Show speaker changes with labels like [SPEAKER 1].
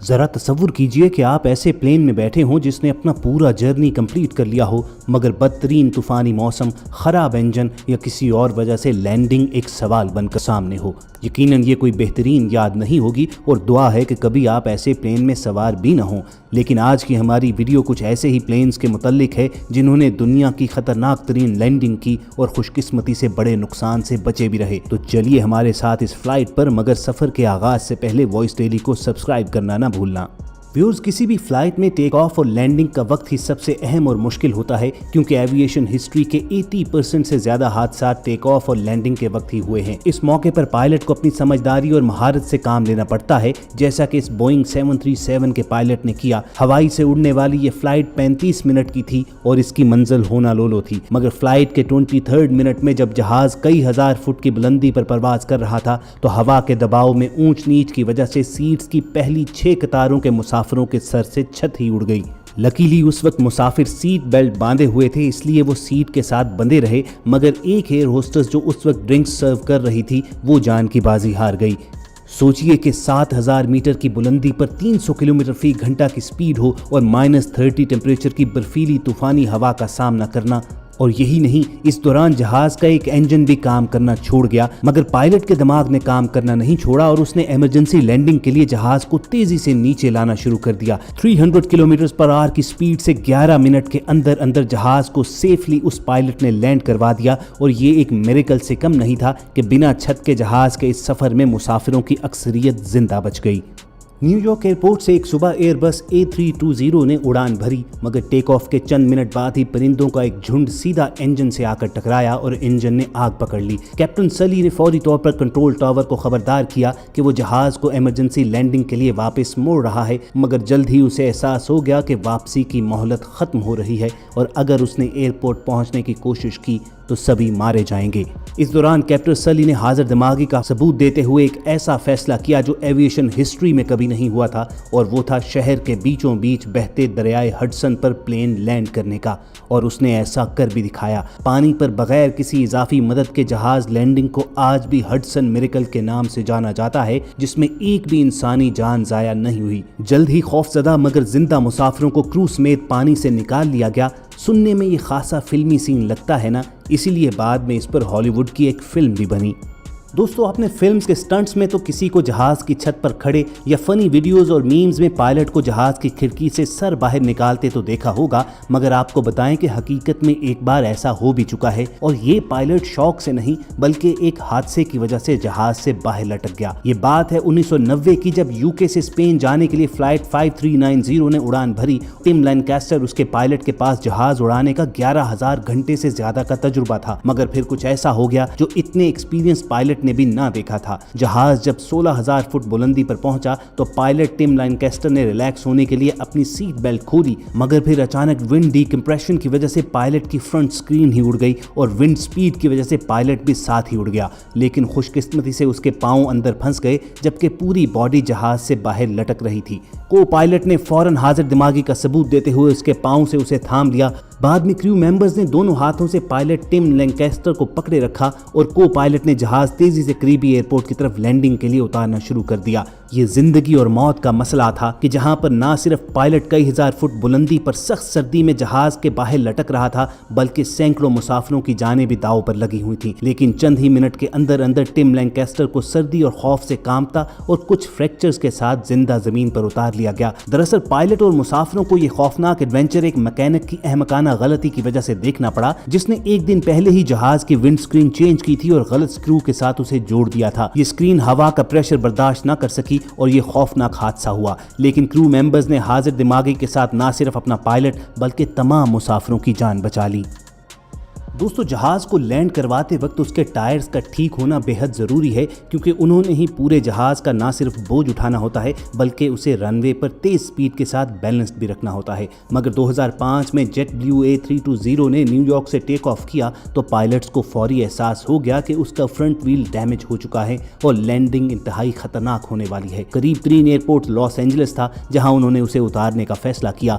[SPEAKER 1] ذرا تصور کیجئے کہ آپ ایسے پلین میں بیٹھے ہوں جس نے اپنا پورا جرنی کمپلیٹ کر لیا ہو، مگر بدترین طوفانی موسم، خراب انجن یا کسی اور وجہ سے لینڈنگ ایک سوال بن کر سامنے ہو۔ یقیناً یہ کوئی بہترین یاد نہیں ہوگی اور دعا ہے کہ کبھی آپ ایسے پلین میں سوار بھی نہ ہوں۔ لیکن آج کی ہماری ویڈیو کچھ ایسے ہی پلینز کے متعلق ہے جنہوں نے دنیا کی خطرناک ترین لینڈنگ کی اور خوش قسمتی سے بڑے نقصان سے بچے بھی رہے۔ تو چلیے ہمارے ساتھ اس فلائٹ پر، مگر سفر کے آغاز سے پہلے وائس ڈیلی کو سبسکرائب کرنا نہ بھولنا۔ ویورز، کسی بھی فلائٹ میں ٹیک آف اور لینڈنگ کا وقت ہی سب سے اہم اور مشکل ہوتا ہے، کیونکہ ایویشن ہسٹری کے 80% سے زیادہ حادثات ٹیک آف اور لینڈنگ کے وقت ہی ہوئے ہیں۔ اس موقع پر پائلٹ کو اپنی سمجھداری اور مہارت سے کام لینا پڑتا ہے، جیسا کہ اس بوئنگ 737 کے پائلٹ نے کیا۔ ہوائی سے اڑنے والی یہ فلائٹ 35 منٹ کی تھی اور اس کی منزل ہونالولو تھی، مگر فلائٹ کے 23 منٹ میں جب جہاز کئی ہزار فٹ کی بلندی پر پرواز کر رہا تھا تو ہوا کے دباؤ میں اونچ نیچ کی وجہ سے سیٹس کی پہلی 6 قطاروں کے مسافروں کے سر سے چھت ہی اڑ گئی۔ لکیلی اس وقت مسافر سیٹ بیلٹ باندھے ہوئے تھے، اس لیے وہ سیٹ کے ساتھ بندھے رہے، مگر ایک ایئر ہوسٹس جو اس وقت ڈرنکس سرو کر رہی تھی وہ جان کی بازی ہار گئی۔ سوچئے کہ 7000 میٹر کی بلندی پر 300 کلومیٹر فی گھنٹہ کی سپیڈ ہو اور -30 ٹیمپریچر کی برفیلی طوفانی ہوا کا سامنا کرنا، اور یہی نہیں، اس دوران جہاز کا ایک انجن بھی کام کرنا چھوڑ گیا، مگر پائلٹ کے دماغ نے کام کرنا نہیں چھوڑا اور اس نے ایمرجنسی لینڈنگ کے لیے جہاز کو تیزی سے نیچے لانا شروع کر دیا۔ 300 کلومیٹر پر آور کی سپیڈ سے 11 منٹ کے اندر جہاز کو سیفلی اس پائلٹ نے لینڈ کروا دیا، اور یہ ایک میریکل سے کم نہیں تھا کہ بنا چھت کے جہاز کے اس سفر میں مسافروں کی اکثریت زندہ بچ گئی۔ نیو یارک ایئرپورٹ سے ایک صبح ایئر بس A320 نے اڑان بھری، مگر ٹیک آف کے چند منٹ بعد ہی پرندوں کا ایک جھنڈ سیدھا انجن سے آ کر ٹکرایا اور انجن نے آگ پکڑ لی۔ کیپٹن سلی نے فوری طور پر کنٹرول ٹاور کو خبردار کیا کہ وہ جہاز کو ایمرجنسی لینڈنگ کے لیے واپس موڑ رہا ہے، مگر جلد ہی اسے احساس ہو گیا کہ واپسی کی مہلت ختم ہو رہی ہے اور اگر اس نے ایئرپورٹ پہنچنے کی کوشش کی تو سبھی مارے جائیں گے۔ اس دوران کیپٹن سلی نے حاضر دماغی کا ثبوت دیتے ہوئے ایک ایسا فیصلہ کیا جو ایویشن ہسٹری میں کبھی نہیں ہوا تھا، اور وہ تھا شہر کے بیچوں بیچ بہتے دریائے ہڈسن پر پلین لینڈ کرنے کا، اور اس نے ایسا کر بھی دکھایا۔ پانی پر بغیر کسی اضافی مدد کے جہاز لینڈنگ کو آج بھی ہڈسن میریکل کے نام سے جانا جاتا ہے، جس میں ایک بھی انسانی جان ضائع نہیں ہوئی۔ جلد ہی خوفزدہ مگر زندہ مسافروں کو کرو سمیت پانی سے نکال لیا گیا۔ سننے میں یہ خاصا فلمی سین لگتا ہے نا، اسی لیے بعد میں اس پر ہالی ووڈ کی ایک فلم بھی بنی۔ دوستو، آپ نے فلمز کے سٹنٹس میں تو کسی کو جہاز کی چھت پر کھڑے یا فنی ویڈیوز اور میمز میں پائلٹ کو جہاز کی کھڑکی سے سر باہر نکالتے تو دیکھا ہوگا، مگر آپ کو بتائیں کہ حقیقت میں ایک بار ایسا ہو بھی چکا ہے، اور یہ پائلٹ شوق سے نہیں بلکہ ایک حادثے کی وجہ سے جہاز سے باہر لٹک گیا۔ یہ بات ہے 1990 کی، جب UK سے اسپین جانے کے لیے فلائٹ 5390 نے اڑان بھری۔ ٹم لینکاسٹر اس کے پائلٹ کے پاس جہاز اڑانے کا 11000 گھنٹے سے زیادہ کا تجربہ تھا، مگر پھر کچھ ایسا ہو گیا جو اتنے ایکسپیرینس پائلٹ نے بھی نہ دیکھا تھا۔ جہاز جب 16000 فٹ بلندی پر پہنچا تو پائلٹ ٹم لینکاسٹر نے ریلیکس ہونے کے لیے اپنی سیٹ بیلٹ کھولی، مگر پھر اچانک ونڈ ڈی کمپریشن کی وجہ سے پائلٹ کی فرنٹ سکرین ہی اڑ گئی اور ونڈ سپیڈ کی وجہ سے پائلٹ بھی ساتھ ہی اڑ گیا، لیکن خوش قسمتی سے اس کے پاؤں اندر پھنس گئے جبکہ پوری باڈی جہاز سے باہر لٹک رہی تھی۔ کو پائلٹ نے فوراً حاضر دماغی کا ثبوت دیتے ہوئے اس کے پاؤں سے اسے تھام لیا۔ بعد میں کریو ممبرز نے دونوں ہاتھوں سے پائلٹ ٹم لینکاسٹر کو پکڑے رکھا اور کو پائلٹ نے جہاز تیزی سے قریبی ایئرپورٹ کی طرف لینڈنگ کے لیے اتارنا شروع کر دیا۔ یہ زندگی اور موت کا مسئلہ تھا کہ جہاں پر نہ صرف پائلٹ کئی ہزار فٹ بلندی پر سخت سردی میں جہاز کے باہر لٹک رہا تھا، بلکہ سینکڑوں مسافروں کی جانیں بھی داؤ پر لگی ہوئی تھیں، لیکن چند ہی منٹ کے اندر ٹم لینکاسٹر کو سردی اور خوف سے کانپتا اور کچھ فریکچرز کے ساتھ زندہ زمین پر اتار لیا گیا۔ دراصل پائلٹ اور مسافروں کو یہ خوفناک ایڈونچر ایک میکینک کی احمقانہ غلطی کی وجہ سے دیکھنا پڑا، جس نے ایک دن پہلے ہی جہاز کی ونڈ سکرین چینج کی تھی اور غلط سکرو کے ساتھ اسے جوڑ دیا تھا۔ یہ سکرین ہوا کا پریشر برداشت نہ کر سکی اور یہ خوفناک حادثہ ہوا، لیکن کرو ممبرز نے حاضر دماغی کے ساتھ نہ صرف اپنا پائلٹ بلکہ تمام مسافروں کی جان بچا لی۔ دوستو، جہاز کو لینڈ کرواتے وقت اس کے ٹائرز کا ٹھیک ہونا بے حد ضروری ہے، کیونکہ انہوں نے ہی پورے جہاز کا نہ صرف بوجھ اٹھانا ہوتا ہے بلکہ اسے رن وے پر تیز سپیڈ کے ساتھ بیلنسڈ بھی رکھنا ہوتا ہے۔ مگر 2005 میں جیٹ بلیو A320 نے نیو یارک سے ٹیک آف کیا تو پائلٹس کو فوری احساس ہو گیا کہ اس کا فرنٹ ویل ڈیمیج ہو چکا ہے اور لینڈنگ انتہائی خطرناک ہونے والی ہے۔ قریب ترین ایئرپورٹ لاس اینجلس تھا جہاں انہوں نے اسے اتارنے کا فیصلہ کیا،